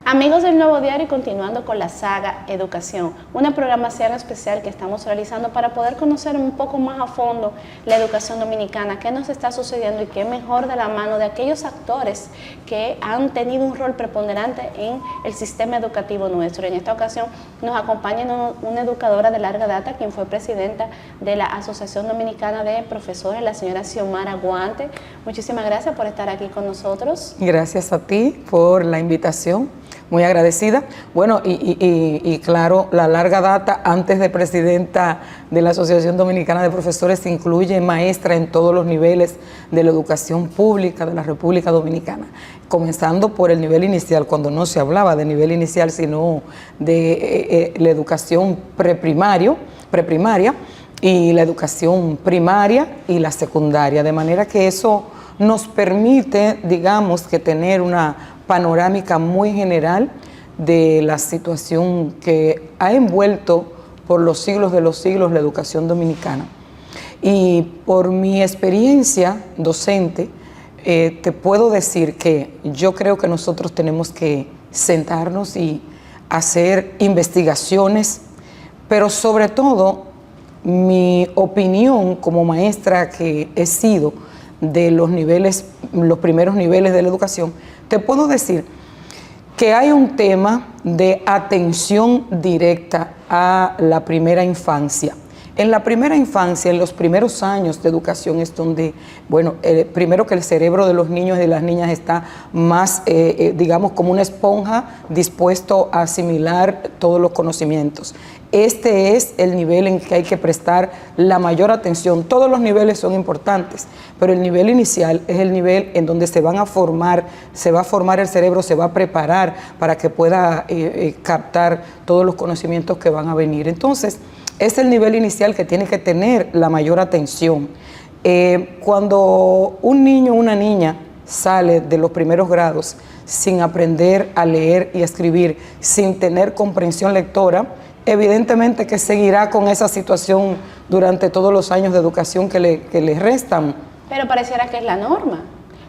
Amigos del Nuevo Diario, y continuando con la saga Educación, una programación especial que estamos realizando para poder conocer un poco más a fondo la educación dominicana, qué nos está sucediendo y qué mejor de la mano de aquellos actores que han tenido un rol preponderante en el sistema educativo nuestro. En esta ocasión nos acompaña una educadora de larga data, quien fue presidenta de la Asociación Dominicana de Profesores, la señora Xiomara Guante. Muchísimas gracias por estar aquí con nosotros. Gracias a ti por la invitación. Muy agradecida. Bueno, y claro, la larga data antes de presidenta de la Asociación Dominicana de Profesores incluye maestra en todos los niveles de la educación pública de la República Dominicana, comenzando por el nivel inicial, cuando no se hablaba de nivel inicial, sino de la educación preprimaria y la educación primaria y la secundaria, de manera que eso nos permite, digamos, que tener una panorámica muy general de la situación que ha envuelto por los siglos de los siglos la educación dominicana. Y por mi experiencia docente, te puedo decir que yo creo que nosotros tenemos que sentarnos y hacer investigaciones, pero sobre todo mi opinión como maestra que he sido de los primeros niveles de la educación, te puedo decir que hay un tema de atención directa a la primera infancia. En la primera infancia, en los primeros años de educación es donde, bueno, primero que el cerebro de los niños y de las niñas está más, digamos, como una esponja dispuesto a asimilar todos los conocimientos. Este es el nivel en que hay que prestar la mayor atención. Todos los niveles son importantes, pero el nivel inicial es el nivel en donde se va a formar el cerebro, se va a preparar para que pueda captar todos los conocimientos que van a venir. Entonces, es el nivel inicial que tiene que tener la mayor atención. Cuando un niño o una niña sale de los primeros grados sin aprender a leer y a escribir, sin tener comprensión lectora, evidentemente que seguirá con esa situación durante todos los años de educación que le restan. Pero pareciera que es la norma,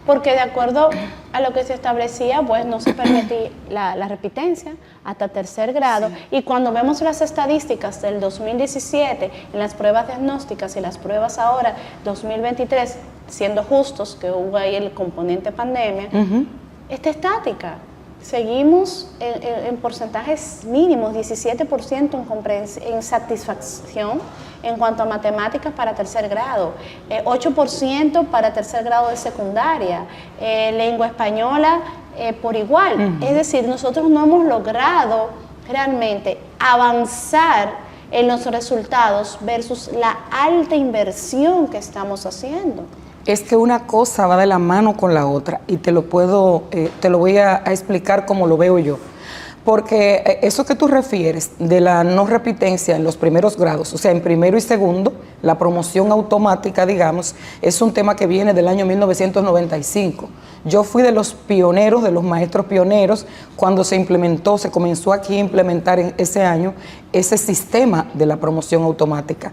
porque de acuerdo a lo que se establecía, pues no se permitía la repitencia hasta tercer grado. Sí. Y cuando vemos las estadísticas del 2017, en las pruebas diagnósticas y las pruebas ahora, 2023, siendo justos, que hubo ahí el componente pandemia, está estática. Seguimos en porcentajes mínimos, 17% en satisfacción en cuanto a matemáticas para tercer grado, 8% para tercer grado de secundaria, lengua española por igual. Es decir, nosotros no hemos logrado realmente avanzar en los resultados versus la alta inversión que estamos haciendo. Es que una cosa va de la mano con la otra y te lo voy a explicar como lo veo yo. Porque eso que tú refieres de la no repitencia en los primeros grados, o sea, en primero y segundo, la promoción automática, digamos, es un tema que viene del año 1995. Yo fui de los pioneros, de los maestros pioneros, cuando se comenzó aquí a implementar en ese año ese sistema de la promoción automática.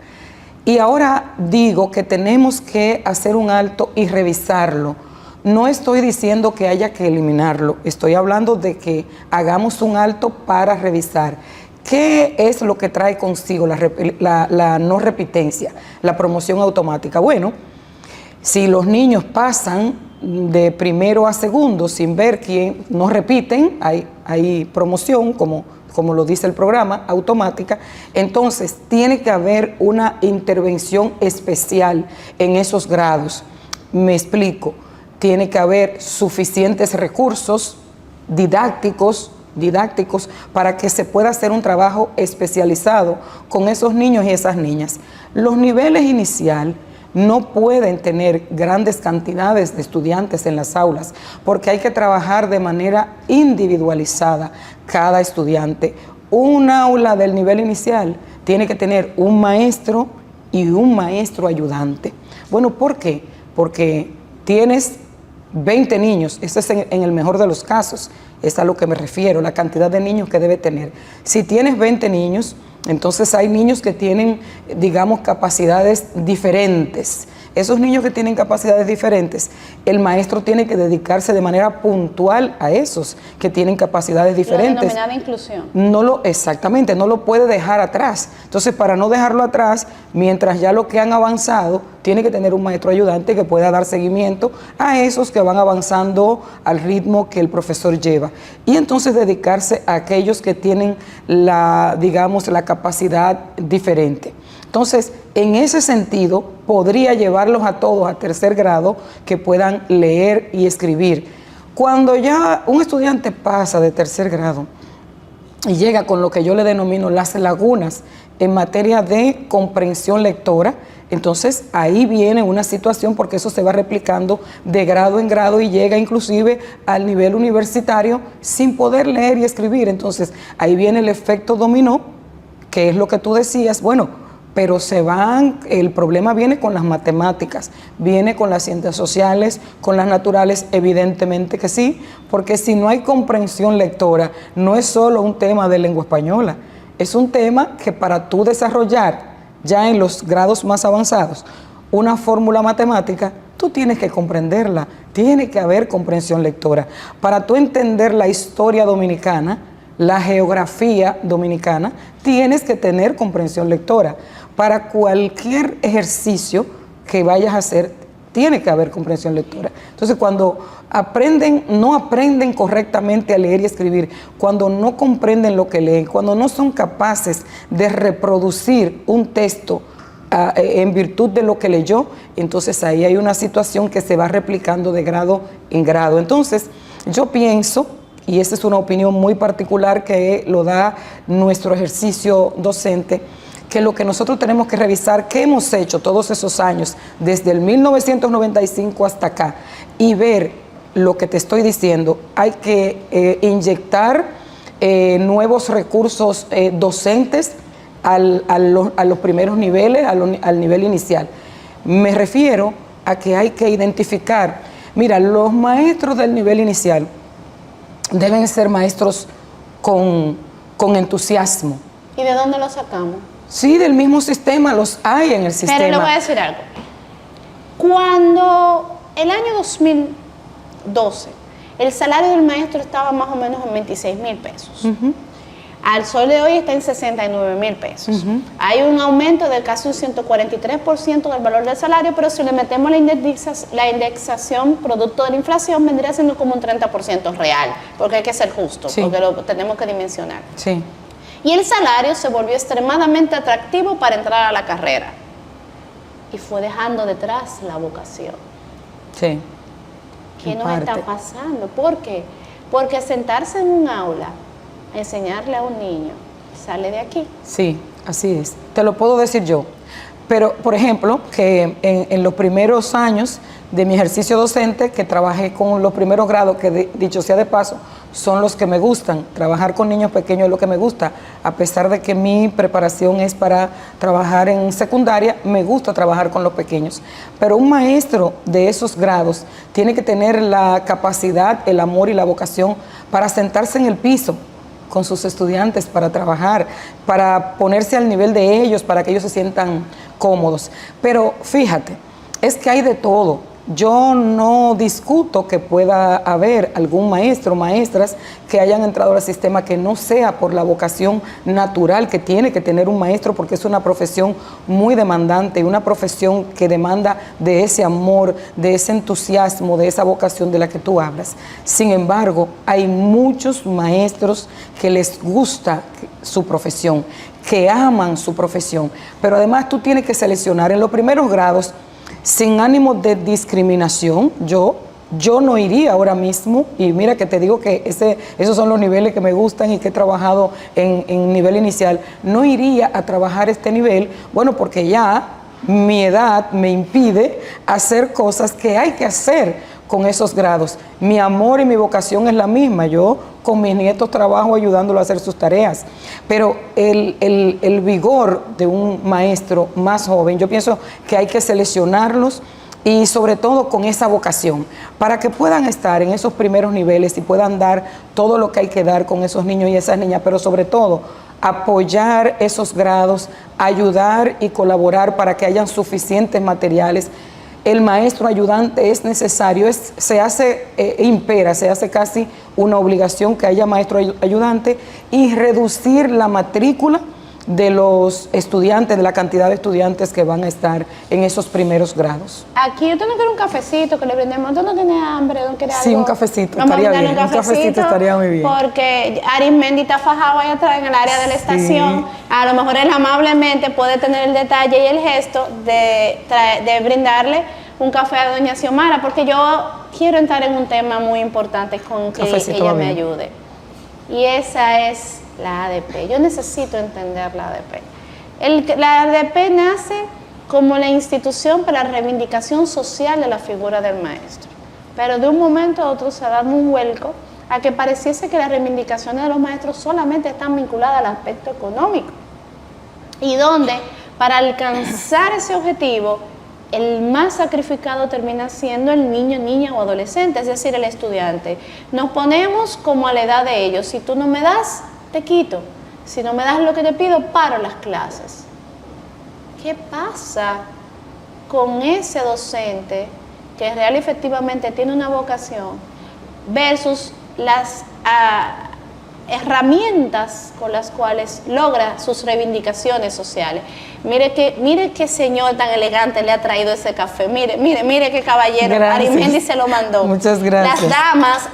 Y ahora digo que tenemos que hacer un alto y revisarlo. No estoy diciendo que haya que eliminarlo, estoy hablando de que hagamos un alto para revisar. ¿Qué es lo que trae consigo la no repitencia, la promoción automática? Bueno, si los niños pasan de primero a segundo sin ver quién no repiten, hay promoción, como lo dice el programa, automática, entonces tiene que haber una intervención especial en esos grados. Me explico, tiene que haber suficientes recursos didácticos para que se pueda hacer un trabajo especializado con esos niños y esas niñas. Los niveles inicial no pueden tener grandes cantidades de estudiantes en las aulas porque hay que trabajar de manera individualizada cada estudiante. Un aula del nivel inicial tiene que tener un maestro y un maestro ayudante. Bueno, ¿por qué? Porque tienes 20 niños, eso es en el mejor de los casos, es a lo que me refiero, la cantidad de niños que debe tener. Si tienes 20 niños, entonces hay niños que tienen, digamos, capacidades diferentes. Esos niños que tienen capacidades diferentes, el maestro tiene que dedicarse de manera puntual a esos que tienen capacidades diferentes. Lo denominada inclusión. Exactamente, no lo puede dejar atrás. Entonces, para no dejarlo atrás, mientras ya lo que han avanzado, tiene que tener un maestro ayudante que pueda dar seguimiento a esos que van avanzando al ritmo que el profesor lleva. Y entonces dedicarse a aquellos que tienen la capacidad diferente. Entonces, en ese sentido, podría llevarlos a todos a tercer grado que puedan leer y escribir. Cuando ya un estudiante pasa de tercer grado y llega con lo que yo le denomino las lagunas en materia de comprensión lectora, entonces ahí viene una situación, porque eso se va replicando de grado en grado y llega inclusive al nivel universitario sin poder leer y escribir. Entonces ahí viene el efecto dominó, que es lo que tú decías, bueno, pero el problema viene con las matemáticas, viene con las ciencias sociales, con las naturales, evidentemente que sí, porque si no hay comprensión lectora, no es solo un tema de lengua española, es un tema que para tú desarrollar ya en los grados más avanzados una fórmula matemática, tú tienes que comprenderla, tiene que haber comprensión lectora. Para tú entender la historia dominicana, la geografía dominicana, tienes que tener comprensión lectora. Para cualquier ejercicio que vayas a hacer, tiene que haber comprensión lectora. Entonces, cuando no aprenden correctamente a leer y escribir, cuando no comprenden lo que leen, cuando no son capaces de reproducir un texto en virtud de lo que leyó, entonces ahí hay una situación que se va replicando de grado en grado. Entonces, yo pienso, y esa es una opinión muy particular que lo da nuestro ejercicio docente, que lo que nosotros tenemos que revisar, qué hemos hecho todos esos años, desde el 1995 hasta acá, y ver lo que te estoy diciendo. Hay que inyectar nuevos recursos docentes a los primeros niveles, al nivel inicial. Me refiero a que hay que identificar, mira, los maestros del nivel inicial deben ser maestros con entusiasmo. ¿Y de dónde los sacamos? Sí, del mismo sistema, los hay en el sistema. Pero le voy a decir algo. Cuando el año 2012, el salario del maestro estaba más o menos en 26,000 pesos. Al sol de hoy está en 69,000 pesos. Hay un aumento de casi un 143% del valor del salario, pero si le metemos la indexación producto de la inflación, vendría siendo como un 30% real, porque hay que ser justo, porque lo tenemos que dimensionar. Sí. Y el salario se volvió extremadamente atractivo para entrar a la carrera. Y fue dejando detrás la vocación. Sí. ¿Qué nos está pasando? ¿Por qué? Porque sentarse en un aula, enseñarle a un niño, sale de aquí. Sí, así es. Te lo puedo decir yo. Pero, por ejemplo, que en los primeros años de mi ejercicio docente, que trabajé con los primeros grados, que dicho sea de paso, son los que me gustan. Trabajar con niños pequeños es lo que me gusta. A pesar de que mi preparación es para trabajar en secundaria, me gusta trabajar con los pequeños. Pero un maestro de esos grados tiene que tener la capacidad, el amor y la vocación para sentarse en el piso con sus estudiantes, para trabajar, para ponerse al nivel de ellos, para que ellos se sientan cómodos. Pero fíjate, es que hay de todo. Yo no discuto que pueda haber algún maestro o maestras que hayan entrado al sistema que no sea por la vocación natural que tiene que tener un maestro, porque es una profesión muy demandante, una profesión que demanda de ese amor, de ese entusiasmo, de esa vocación de la que tú hablas. Sin embargo, hay muchos maestros que les gusta su profesión, que aman su profesión, pero además tú tienes que seleccionar en los primeros grados, sin ánimo de discriminación. Yo no iría ahora mismo, y mira que te digo que esos son los niveles que me gustan y que he trabajado en nivel inicial, no iría a trabajar este nivel, bueno, porque ya mi edad me impide hacer cosas que hay que hacer con esos grados. Mi amor y mi vocación es la misma. Yo con mis nietos trabajo ayudándolos a hacer sus tareas, pero el vigor de un maestro más joven, yo pienso que hay que seleccionarlos y sobre todo con esa vocación, para que puedan estar en esos primeros niveles y puedan dar todo lo que hay que dar con esos niños y esas niñas, pero sobre todo apoyar esos grados, ayudar y colaborar para que hayan suficientes materiales. el maestro ayudante es necesario, se hace impera, se hace casi una obligación que haya maestro ayudante y reducir la matrícula de los estudiantes, de la cantidad de estudiantes que van a estar en esos primeros grados. Aquí yo tengo que un cafecito que le brindemos. ¿Tú no tienes hambre? ¿No quieres algo? Sí, un cafecito, Vamos estaría a darle bien. Un cafecito estaría muy bien. Porque Arismendi está fajado ahí atrás en el área de la estación. A lo mejor él amablemente puede tener el detalle y el gesto de brindarle un café a doña Xiomara, porque yo quiero entrar en un tema muy importante con que ella me ayude. Y esa es la ADP. Yo necesito entender la ADP. La ADP nace como la institución para la reivindicación social de la figura del maestro. Pero de un momento a otro se ha dado un vuelco a que pareciese que las reivindicaciones de los maestros solamente están vinculadas al aspecto económico. Y donde, para alcanzar ese objetivo, el más sacrificado termina siendo el niño, niña o adolescente, es decir, el estudiante. Nos ponemos como a la edad de ellos. Si tú no me das, te quito. Si no me das lo que te pido, paro las clases. ¿Qué pasa con ese docente que real y efectivamente tiene una vocación versus las herramientas con las cuales logra sus reivindicaciones sociales? Mire qué señor tan elegante le ha traído ese café. Mire qué caballero. Arismendi se lo mandó. Muchas gracias. Las damas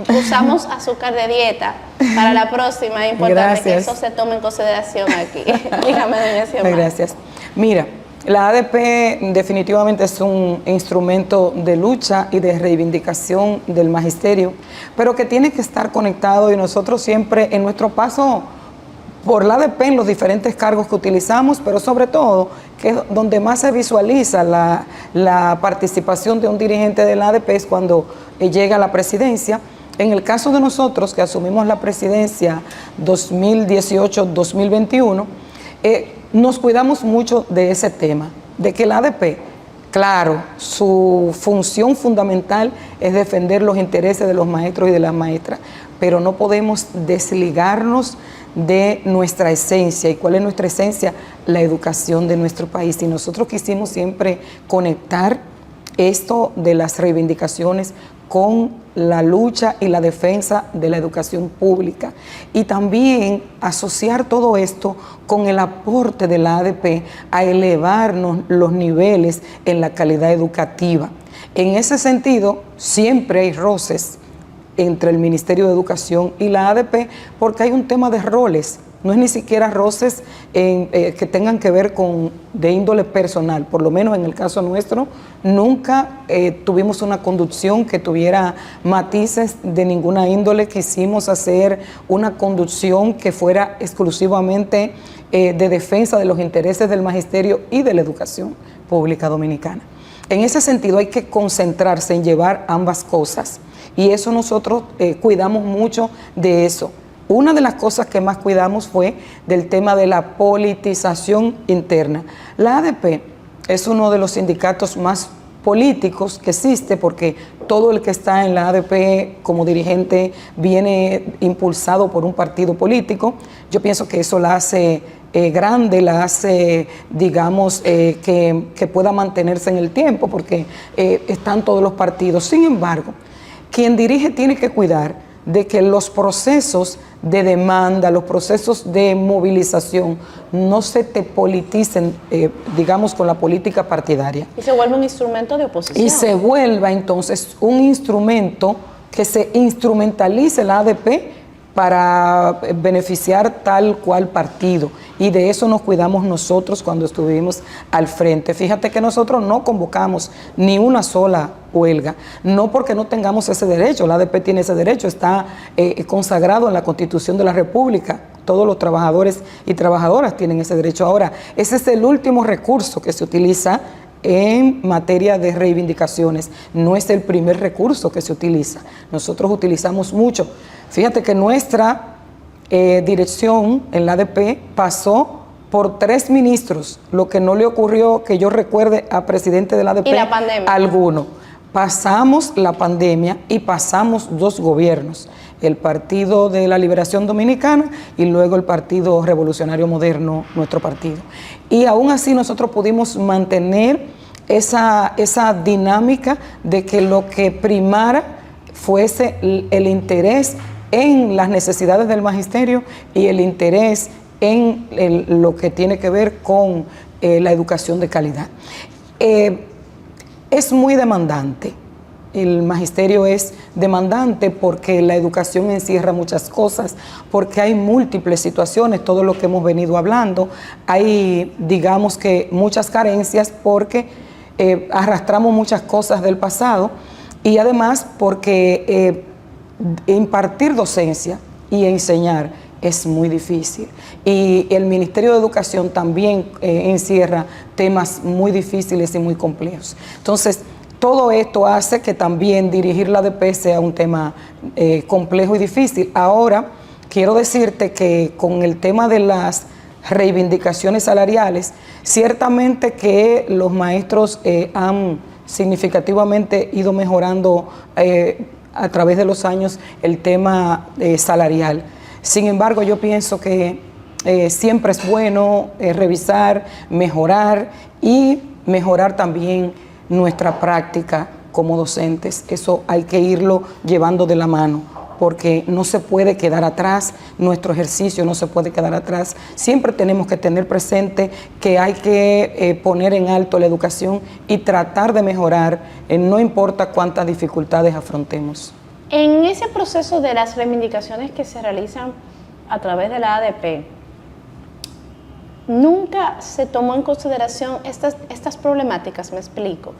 usamos azúcar de dieta. Para la próxima es importante que eso se tome en consideración aquí. Dígame, doña Xiomara. Gracias. Mira, la ADP definitivamente es un instrumento de lucha y de reivindicación del magisterio, pero que tiene que estar conectado, y nosotros siempre en nuestro paso por la ADP en los diferentes cargos que utilizamos, pero sobre todo que es donde más se visualiza la participación de un dirigente de la ADP es cuando llega a la presidencia. En el caso de nosotros que asumimos la presidencia 2018-2021, nos cuidamos mucho de ese tema, de que la ADP, claro, su función fundamental es defender los intereses de los maestros y de las maestras, pero no podemos desligarnos de nuestra esencia. ¿Y cuál es nuestra esencia? La educación de nuestro país. Y nosotros quisimos siempre conectar esto de las reivindicaciones con la lucha y la defensa de la educación pública, y también asociar todo esto con el aporte de la ADP a elevarnos los niveles en la calidad educativa. En ese sentido, siempre hay roces entre el Ministerio de Educación y la ADP porque hay un tema de roles. No es ni siquiera roces que tengan que ver de índole personal. Por lo menos en el caso nuestro, nunca tuvimos una conducción que tuviera matices de ninguna índole. Quisimos hacer una conducción que fuera exclusivamente de defensa de los intereses del magisterio y de la educación pública dominicana. En ese sentido hay que concentrarse en llevar ambas cosas, y eso nosotros cuidamos mucho de eso. Una de las cosas que más cuidamos fue del tema de la politización interna. La ADP es uno de los sindicatos más políticos que existe, porque todo el que está en la ADP como dirigente viene impulsado por un partido político. Yo pienso que eso la hace grande, la hace, digamos, que pueda mantenerse en el tiempo, porque están todos los partidos. Sin embargo, quien dirige tiene que cuidar de que los procesos de demanda, los procesos de movilización no se te politicen, digamos, con la política partidaria. Y se vuelve un instrumento de oposición. Y se vuelva entonces un instrumento que se instrumentalice la ADP para beneficiar tal cual partido. Y de eso nos cuidamos nosotros cuando estuvimos al frente. Fíjate que nosotros no convocamos ni una sola huelga, no porque no tengamos ese derecho. La ADP tiene ese derecho, está consagrado en la Constitución de la República. Todos los trabajadores y trabajadoras tienen ese derecho. Ahora, ese es el último recurso que se utiliza en materia de reivindicaciones. No es el primer recurso que se utiliza. Nosotros utilizamos mucho. Fíjate que nuestra dirección en la ADP pasó por 3 ministros, lo que no le ocurrió, que yo recuerde, a presidente de la ADP. ¿Y la pandemia? Alguno. Pasamos la pandemia y pasamos 2 gobiernos, el Partido de la Liberación Dominicana y luego el Partido Revolucionario Moderno, nuestro partido. Y aún así nosotros pudimos mantener esa dinámica de que lo que primara fuese el interés en las necesidades del magisterio y el interés en lo que tiene que ver con la educación de calidad. Es muy demandante. El magisterio es demandante porque la educación encierra muchas cosas, porque hay múltiples situaciones, todo lo que hemos venido hablando. Hay, digamos que, muchas carencias porque arrastramos muchas cosas del pasado y además porque impartir docencia y enseñar es muy difícil. Y el Ministerio de Educación también encierra temas muy difíciles y muy complejos. Entonces, todo esto hace que también dirigir la ADP sea un tema complejo y difícil. Ahora, quiero decirte que con el tema de las reivindicaciones salariales, ciertamente que los maestros han significativamente ido mejorando a través de los años el tema salarial. Sin embargo, yo pienso que siempre es bueno revisar, mejorar y mejorar también nuestra práctica como docentes. Eso hay que irlo llevando de la mano, porque no se puede quedar atrás, nuestro ejercicio no se puede quedar atrás. Siempre tenemos que tener presente que hay que poner en alto la educación y tratar de mejorar, no importa cuántas dificultades afrontemos. En ese proceso de las reivindicaciones que se realizan a través de la ADP, nunca se tomó en consideración estas problemáticas, me explico.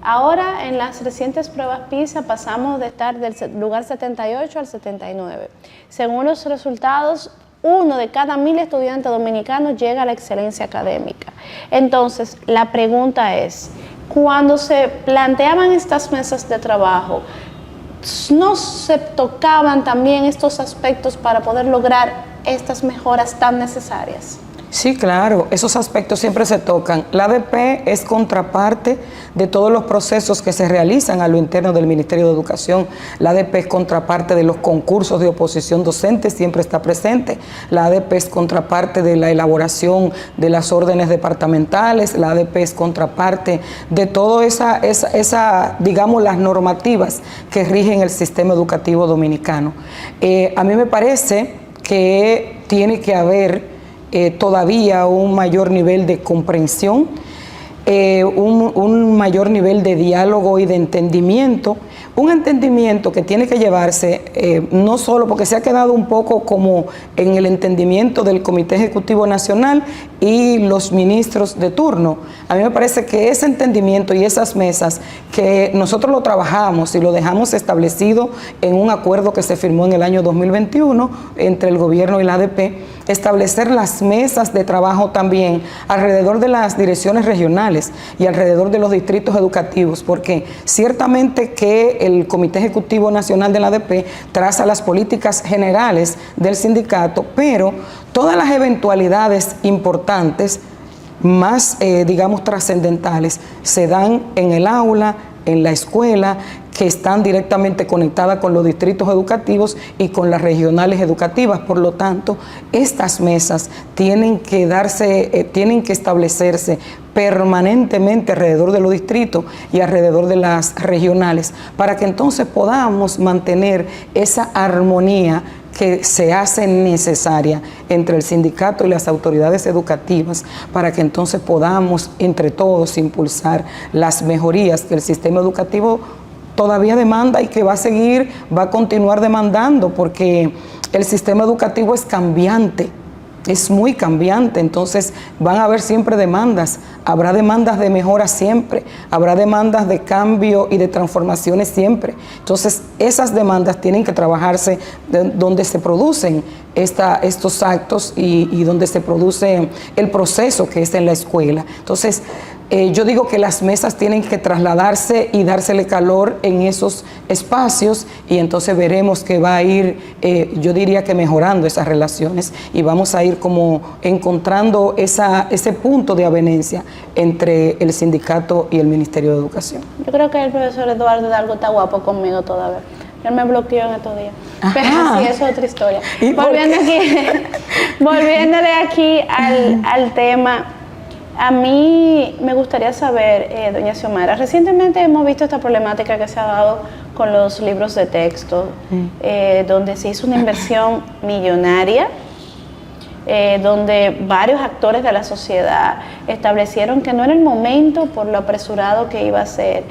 Ahora, en las recientes pruebas PISA, pasamos de estar del lugar 78 al 79. Según los resultados, 1 de cada 1000 estudiantes dominicanos llega a la excelencia académica. Entonces, la pregunta es, cuando se planteaban estas mesas de trabajo, ¿no se tocaban también estos aspectos para poder lograr estas mejoras tan necesarias? Sí, claro, esos aspectos siempre se tocan. La ADP es contraparte de todos los procesos que se realizan a lo interno del Ministerio de Educación. La ADP es contraparte de los concursos de oposición docente, siempre está presente. La ADP es contraparte de la elaboración de las órdenes departamentales. La ADP es contraparte de todas digamos, las normativas que rigen el sistema educativo dominicano. A mí me parece que tiene que haber todavía un mayor nivel de comprensión, un mayor nivel de diálogo y de entendimiento, un entendimiento que tiene que llevarse no solo porque se ha quedado un poco como en el entendimiento del Comité Ejecutivo Nacional y los ministros de turno. A mí me parece que ese entendimiento y esas mesas que nosotros lo trabajamos y lo dejamos establecido en un acuerdo que se firmó en el año 2021 entre el gobierno y la ADP, establecer las mesas de trabajo también alrededor de las direcciones regionales y alrededor de los distritos educativos, porque ciertamente que el Comité Ejecutivo Nacional de la ADP traza las políticas generales del sindicato, pero todas las eventualidades importantes, más, digamos, trascendentales, se dan en el aula, en la escuela, que están directamente conectadas con los distritos educativos y con las regionales educativas. Por lo tanto, estas mesas tienen que establecerse permanentemente alrededor de los distritos y alrededor de las regionales, para que entonces podamos mantener esa armonía que se hace necesaria entre el sindicato y las autoridades educativas, para que entonces podamos entre todos impulsar las mejorías que el sistema educativo todavía demanda y que va a continuar demandando, porque el sistema educativo es cambiante, es muy cambiante. Entonces van a haber siempre demandas, habrá demandas de mejora siempre, habrá demandas de cambio y de transformaciones siempre. Entonces esas demandas tienen que trabajarse donde se producen estos actos y donde se produce el proceso que es en la escuela. Entonces yo digo que las mesas tienen que trasladarse y dársele calor en esos espacios, y entonces veremos que va a ir, yo diría que mejorando esas relaciones, y vamos a ir como encontrando ese punto de avenencia entre el sindicato y el Ministerio de Educación. Yo creo que el profesor Eduardo Hidalgo está guapo conmigo todavía. Él me bloqueó en estos días. Ajá. Pero sí, eso es otra historia. Volviéndole aquí al tema. A mí me gustaría saber, doña Xiomara, recientemente hemos visto esta problemática que se ha dado con los libros de texto, donde se hizo una inversión millonaria, donde varios actores de la sociedad establecieron que no era el momento por lo apresurado que iba a ser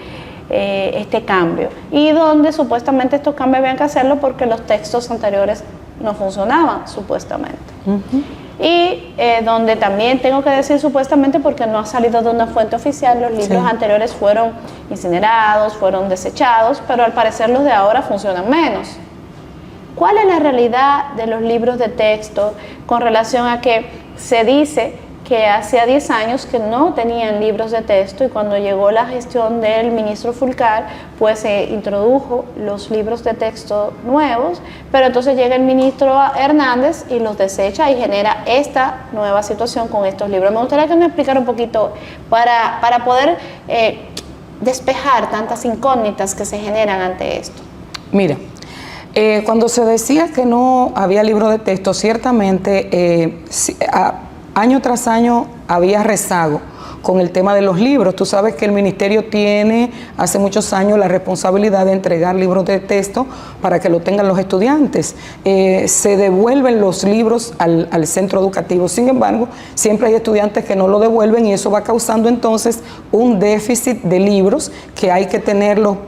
este cambio, y donde supuestamente estos cambios habían que hacerlo porque los textos anteriores no funcionaban, supuestamente. Y donde también tengo que decir supuestamente porque no ha salido de una fuente oficial, los libros anteriores fueron incinerados, fueron desechados, pero al parecer los de ahora funcionan menos. ¿Cuál es la realidad de los libros de texto con relación a que se dice que hacía 10 años que no tenían libros de texto, y cuando llegó la gestión del ministro Fulcar, pues se introdujo los libros de texto nuevos, pero entonces llega el ministro Hernández y los desecha y genera esta nueva situación con estos libros? Me gustaría que nos explicara un poquito para poder despejar tantas incógnitas que se generan ante esto. Mira, cuando se decía que no había libro de texto, ciertamente año tras año había rezago con el tema de los libros. Tú sabes que el ministerio tiene hace muchos años la responsabilidad de entregar libros de texto para que lo tengan los estudiantes. Se devuelven los libros al centro educativo. Sin embargo, siempre hay estudiantes que no lo devuelven, y eso va causando entonces un déficit de libros que hay que tenerlos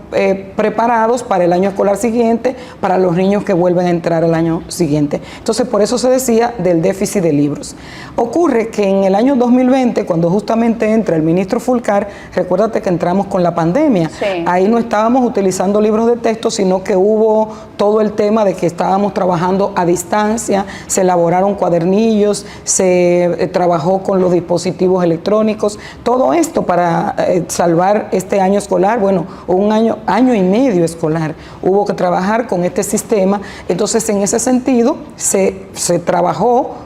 preparados para el año escolar siguiente, para los niños que vuelven a entrar al año siguiente. Entonces, por eso se decía del déficit de libros. Ocurre que en el año 2020, cuando justamente entra el ministro Fulcar, recuérdate que entramos con la pandemia. Sí. Ahí no estábamos utilizando libros de texto, sino que hubo todo el tema de que estábamos trabajando a distancia, se elaboraron cuadernillos, se trabajó con los dispositivos electrónicos, todo esto para salvar este año escolar. Bueno, un año y medio escolar, hubo que trabajar con este sistema. Entonces, en ese sentido, se trabajó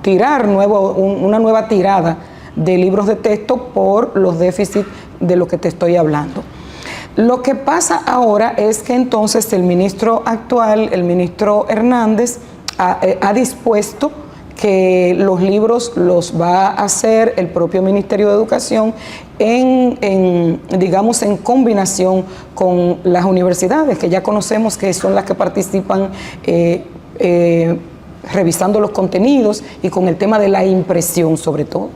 tirar una nueva tirada de libros de texto por los déficits de lo que te estoy hablando. Lo que pasa ahora es que entonces el ministro actual, el ministro Hernández, ha dispuesto que los libros los va a hacer el propio Ministerio de Educación digamos, en combinación con las universidades, que ya conocemos que son las que participan revisando los contenidos y con el tema de la impresión sobre todo.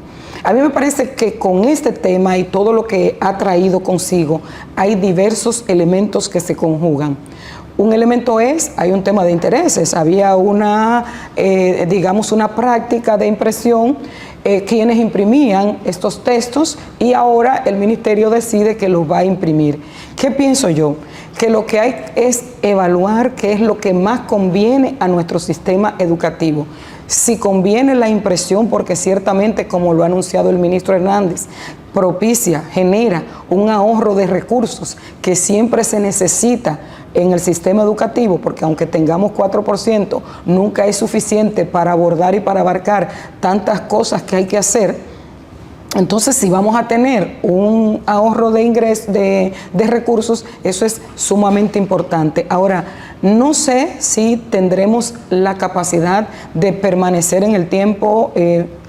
A mí me parece que con este tema y todo lo que ha traído consigo, hay diversos elementos que se conjugan. Un elemento hay un tema de intereses. Había digamos, una práctica de impresión, quienes imprimían estos textos, y ahora el ministerio decide que los va a imprimir. ¿Qué pienso yo? Que lo que hay es evaluar qué es lo que más conviene a nuestro sistema educativo. Si conviene la impresión, porque ciertamente, como lo ha anunciado el ministro Hernández, genera un ahorro de recursos que siempre se necesita en el sistema educativo, porque aunque tengamos 4%, nunca es suficiente para abordar y para abarcar tantas cosas que hay que hacer. Entonces, si vamos a tener un ahorro de ingresos, de recursos, eso es sumamente importante. Ahora, no sé si tendremos la capacidad de permanecer en el tiempo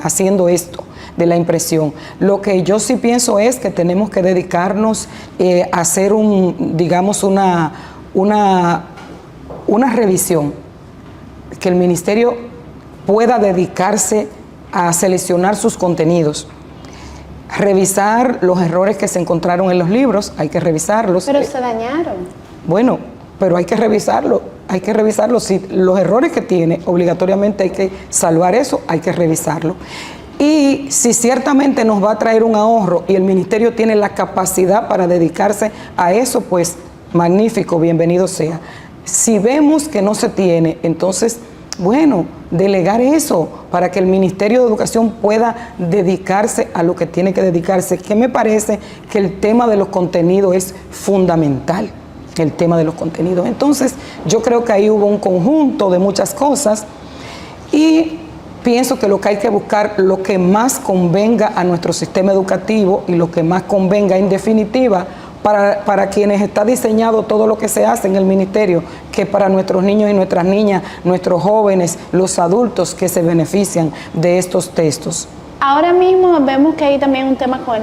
haciendo esto de la impresión. Lo que yo sí pienso es que tenemos que dedicarnos a hacer digamos, una revisión, que el ministerio pueda dedicarse a seleccionar sus contenidos, revisar los errores que se encontraron en los libros, hay que revisarlos. Pero se dañaron. Bueno, pero hay que revisarlo, Si los errores que tiene, obligatoriamente hay que salvar eso, hay que revisarlo. Y si ciertamente nos va a traer un ahorro y el ministerio tiene la capacidad para dedicarse a eso, pues magnífico, bienvenido sea. Si vemos que no se tiene, entonces, bueno, delegar eso para que el Ministerio de Educación pueda dedicarse a lo que tiene que dedicarse, que me parece que el tema de los contenidos es fundamental, el tema de los contenidos. Entonces, yo creo que ahí hubo un conjunto de muchas cosas, y pienso que lo que hay que buscar, lo que más convenga a nuestro sistema educativo y lo que más convenga en definitiva para quienes está diseñado todo lo que se hace en el ministerio, que para nuestros niños y nuestras niñas, nuestros jóvenes, los adultos que se benefician de estos textos. Ahora mismo vemos que hay también un tema con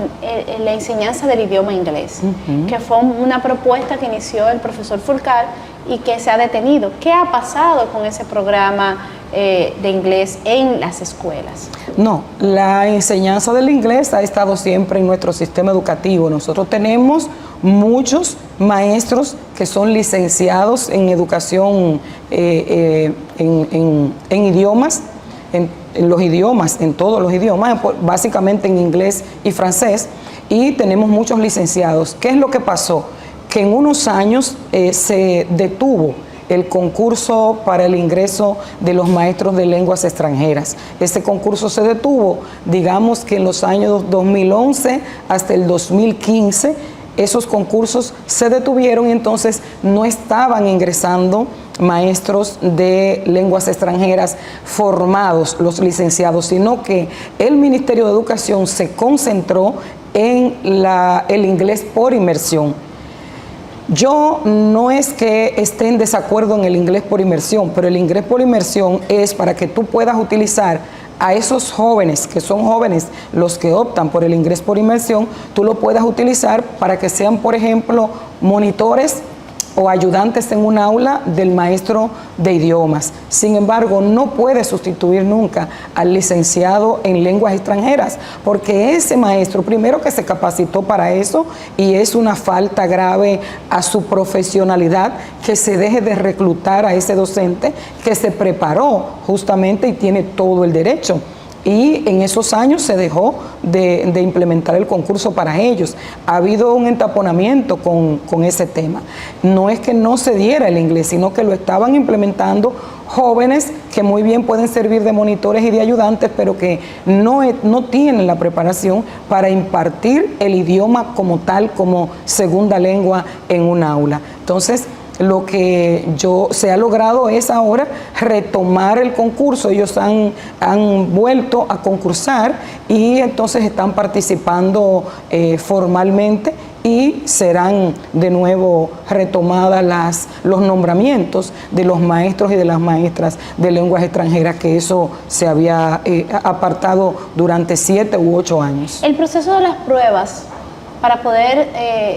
la enseñanza del idioma inglés, que fue una propuesta que inició el profesor Fulcar y que se ha detenido. ¿Qué ha pasado con ese programa de inglés en las escuelas? No, la enseñanza del inglés ha estado siempre en nuestro sistema educativo. Nosotros tenemos muchos maestros que son licenciados en educación en idiomas, en los idiomas, en todos los idiomas, básicamente en inglés y francés, y tenemos muchos licenciados. ¿Qué es lo que pasó? Que en unos años se detuvo el concurso para el ingreso de los maestros de lenguas extranjeras. Ese concurso se detuvo, digamos que en los años 2011 hasta el 2015, esos concursos se detuvieron y entonces no estaban ingresando maestros de lenguas extranjeras formados, los licenciados, sino que el Ministerio de Educación se concentró en el inglés por inmersión. Yo no es que esté en desacuerdo en el inglés por inmersión, pero el inglés por inmersión es para que tú puedas utilizar a esos jóvenes, que son jóvenes los que optan por el inglés por inmersión, tú lo puedas utilizar para que sean, por ejemplo, monitores o ayudantes en un aula del maestro de idiomas. Sin embargo, no puede sustituir nunca al licenciado en lenguas extranjeras, porque ese maestro, primero que se capacitó para eso, y es una falta grave a su profesionalidad que se deje de reclutar a ese docente que se preparó justamente y tiene todo el derecho. Y en esos años se dejó de implementar el concurso para ellos. Ha habido un entaponamiento con ese tema. No es que no se diera el inglés, sino que lo estaban implementando jóvenes que muy bien pueden servir de monitores y de ayudantes, pero que no tienen la preparación para impartir el idioma como tal, como segunda lengua en un aula. Entonces, lo que se ha logrado es ahora retomar el concurso. Ellos han vuelto a concursar y entonces están participando formalmente y serán de nuevo retomadas los nombramientos de los maestros y de las maestras de lenguas extranjeras, que eso se había apartado durante 7 u 8 años. El proceso de las pruebas para poder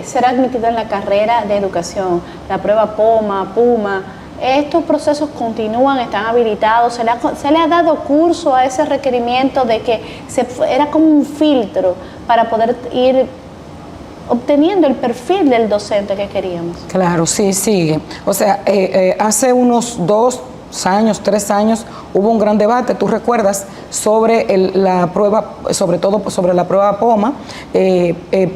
ser admitido en la carrera de educación, la prueba PUMA, ¿estos procesos continúan, están habilitados? ¿Se le ha dado curso a ese requerimiento de que era como un filtro para poder ir obteniendo el perfil del docente que queríamos? Claro, sí, sigue. O sea, hace unos 2 años, 3 años, hubo un gran debate, tú recuerdas, sobre la prueba, sobre todo sobre la prueba POMA,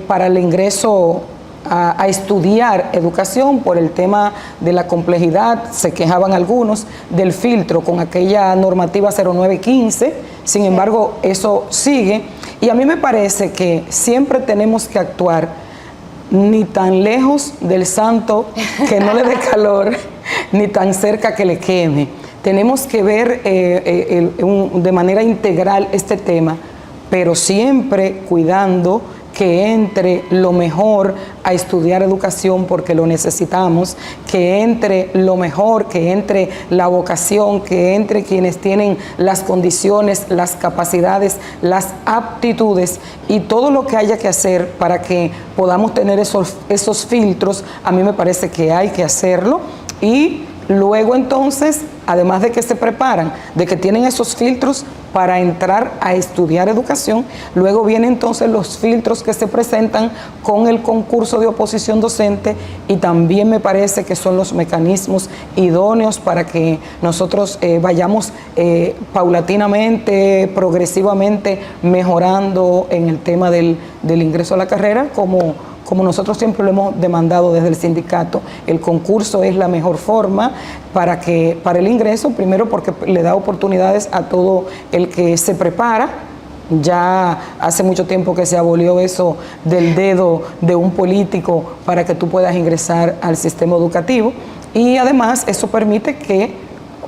para el ingreso a estudiar educación por el tema de la complejidad. Se quejaban algunos del filtro con aquella normativa 0915, sin embargo, eso sigue, y a mí me parece que siempre tenemos que actuar ni tan lejos del santo que no le dé calor, ni tan cerca que le queme. Tenemos que ver de manera integral este tema, pero siempre cuidando que entre lo mejor a estudiar educación, porque lo necesitamos, que entre lo mejor, que entre la vocación, que entre quienes tienen las condiciones, las capacidades, las aptitudes y todo lo que haya que hacer para que podamos tener esos filtros. A mí me parece que hay que hacerlo, y luego entonces, además de que se preparan, de que tienen esos filtros para entrar a estudiar educación, luego vienen entonces los filtros que se presentan con el concurso de oposición docente, y también me parece que son los mecanismos idóneos para que nosotros vayamos paulatinamente, progresivamente mejorando en el tema del ingreso a la carrera, como nosotros siempre lo hemos demandado desde el sindicato. El concurso es la mejor forma para el ingreso, primero porque le da oportunidades a todo el que se prepara. Ya hace mucho tiempo que se abolió eso del dedo de un político para que tú puedas ingresar al sistema educativo, y además eso permite que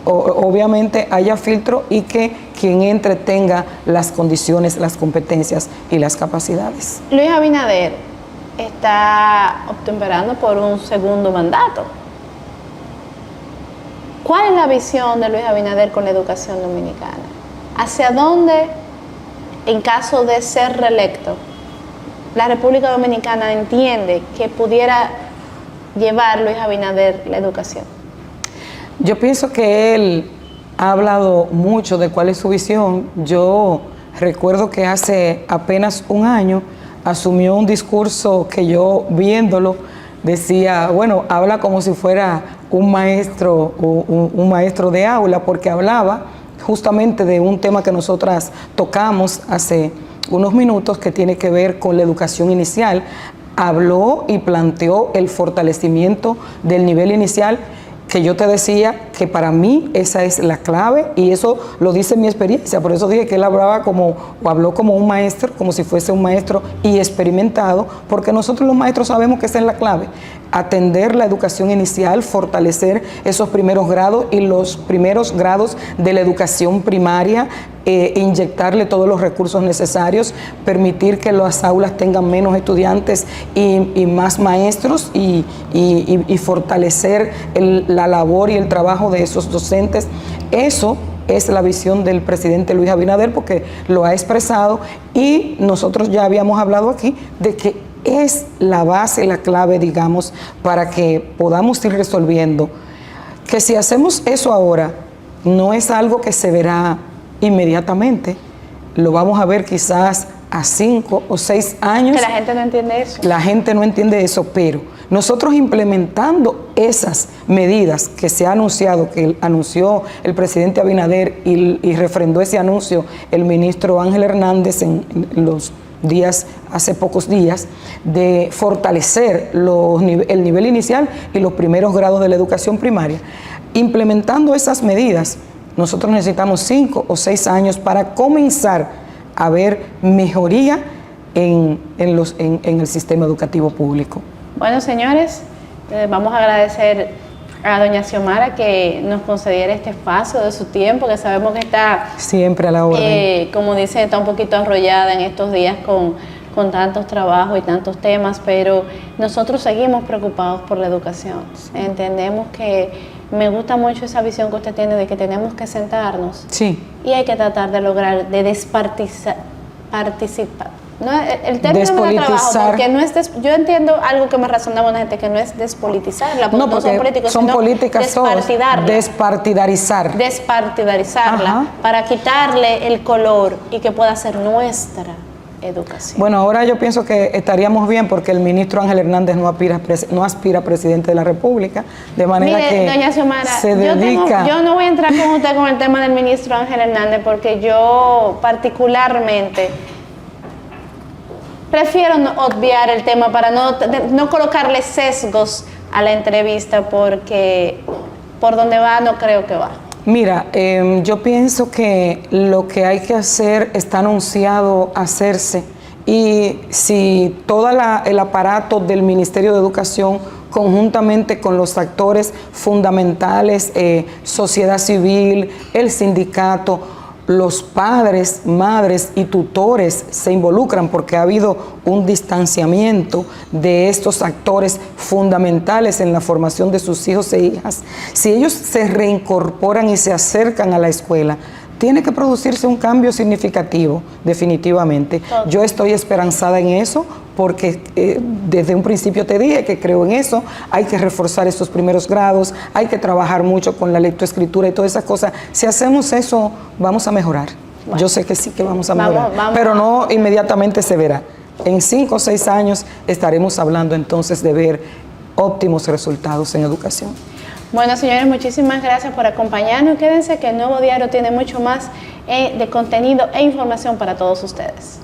obviamente haya filtro y que quien entre tenga las condiciones, las competencias y las capacidades. Luis Abinader está obtemperando por un segundo mandato. ¿Cuál es la visión de Luis Abinader con la educación dominicana? ¿Hacia dónde en caso de ser reelecto, la República Dominicana entiende que pudiera llevar Luis Abinader la educación? Yo pienso que él ha hablado mucho de cuál es su visión. Yo recuerdo que hace apenas un año asumió un discurso que yo viéndolo decía, bueno, habla como si fuera un maestro de aula, porque hablaba justamente de un tema que nosotras tocamos hace unos minutos que tiene que ver con la educación inicial. Habló y planteó el fortalecimiento del nivel inicial, que yo te decía que para mí esa es la clave, y eso lo dice mi experiencia. Por eso dije que él habló como un maestro, como si fuese un maestro y experimentado, porque nosotros los maestros sabemos que esa es la clave: atender la educación inicial, fortalecer esos primeros grados y los primeros grados de la educación primaria, inyectarle todos los recursos necesarios, permitir que las aulas tengan menos estudiantes y más maestros, y fortalecer la labor y el trabajo de esos docentes. Eso es la visión del presidente Luis Abinader, porque lo ha expresado, y nosotros ya habíamos hablado aquí de que es la base, la clave, digamos, para que podamos ir resolviendo. Que si hacemos eso ahora, no es algo que se verá inmediatamente, lo vamos a ver quizás a 5 o 6 años. Que la gente no entiende eso. La gente no entiende eso, pero nosotros implementando esas medidas que se ha anunciado, que anunció el presidente Abinader y refrendó ese anuncio el ministro Ángel Hernández en los días, hace pocos días, de fortalecer el nivel inicial y los primeros grados de la educación primaria. Implementando esas medidas, nosotros necesitamos 5 o 6 años para comenzar a ver mejoría en el sistema educativo público. Bueno, señores, vamos a agradecer a doña Xiomara que nos concediera este espacio de su tiempo, que sabemos que está siempre a la orden. Como dicen, está un poquito arrollada en estos días con tantos trabajos y tantos temas, pero nosotros seguimos preocupados por la educación. Entendemos que me gusta mucho esa visión que usted tiene de que tenemos que sentarnos, sí, y hay que tratar de lograr, de participar. No, el término no me da trabajo, porque no es yo entiendo algo que me razonaba una gente, que no es despolitizarla, porque no son políticos, son sino políticas, despartidarizarla, para quitarle el color y que pueda ser nuestra educación. Bueno, ahora yo pienso que estaríamos bien, porque el ministro Ángel Hernández no aspira a presidente de la República, de manera que doña Xiomara, se dedica. Yo no voy a entrar con usted con el tema del ministro Ángel Hernández, porque yo particularmente prefiero obviar el tema para no colocarle sesgos a la entrevista, porque por donde va no creo que va. Mira, yo pienso que lo que hay que hacer está anunciado hacerse, y si todo el aparato del Ministerio de Educación, conjuntamente con los actores fundamentales, sociedad civil, el sindicato, los padres, madres y tutores se involucran, porque ha habido un distanciamiento de estos actores fundamentales en la formación de sus hijos e hijas. Si ellos se reincorporan y se acercan a la escuela, tiene que producirse un cambio significativo, definitivamente. Yo estoy esperanzada en eso, porque desde un principio te dije que creo en eso. Hay que reforzar estos primeros grados, hay que trabajar mucho con la lectoescritura y todas esas cosas. Si hacemos eso, vamos a mejorar. Bueno, yo sé que sí que vamos a mejorar, pero no inmediatamente se verá. En 5 o 6 años estaremos hablando entonces de ver óptimos resultados en educación. Bueno, señores, muchísimas gracias por acompañarnos. Quédense que el Nuevo Diario tiene mucho más de contenido e información para todos ustedes.